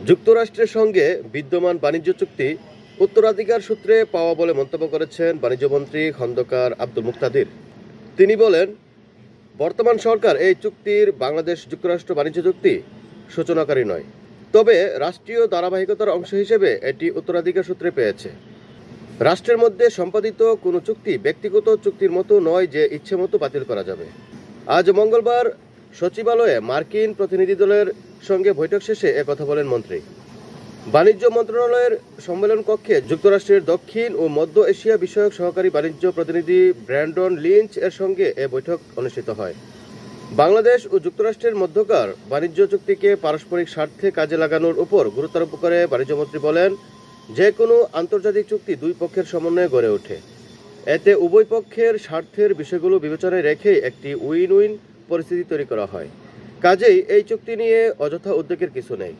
যুক্তরাষ্ট্রের সঙ্গে বিদ্যমান বাণিজ্য চুক্তি উত্তরাধিকার সূত্রে পাওয়া বলে মন্তব্য করেছেন বাণিজ্যমন্ত্রী খন্দকার আব্দুল মুকতাদির। তিনি বলেন, বর্তমান সরকার এই চুক্তির বাংলাদেশ যুক্তরাষ্ট্র বাণিজ্য চুক্তি সূচনাকারী নয়, তবে রাষ্ট্রীয় ধারাবাহিকতার অংশ হিসেবে এটি উত্তরাধিকার সূত্রে পেয়েছে। রাষ্ট্রের মধ্যে সম্পাদিত কোনো চুক্তি ব্যক্তিগত চুক্তির মতো নয় যে ইচ্ছে মতো বাতিল করা যাবে। আজ মঙ্গলবার সচিবালয়ে মার্কিন প্রতিনিধি দলের সঙ্গে বৈঠক শেষে একথা বলেন মন্ত্রী। বাণিজ্য মন্ত্রণালয়ের সম্মেলন কক্ষে যুক্তরাষ্ট্রের দক্ষিণ ও মধ্য এশিয়া বিষয়ক সহকারী বাণিজ্য প্রতিনিধি ব্র্যান্ডন লিঞ্চ এর সঙ্গে এ বৈঠক অনুষ্ঠিত হয়। বাংলাদেশ ও যুক্তরাষ্ট্রের মধ্যকার বাণিজ্য চুক্তিকে পারস্পরিক স্বার্থে কাজে লাগানোর উপর গুরুত্ব আরোপ করে বাণিজ্যমন্ত্রী বলেন, যে কোনো আন্তর্জাতিক চুক্তি দুই পক্ষের সমন্বয়ে গড়ে ওঠে। এতে উভয় পক্ষের স্বার্থের বিষয়গুলো বিবেচনায় রেখেই একটি উইন উইন পরিস্থিতি তৈরি করা হয়। কাজেই এই চুক্তি নিয়ে অযথা উদ্বেগের কিছু নেই।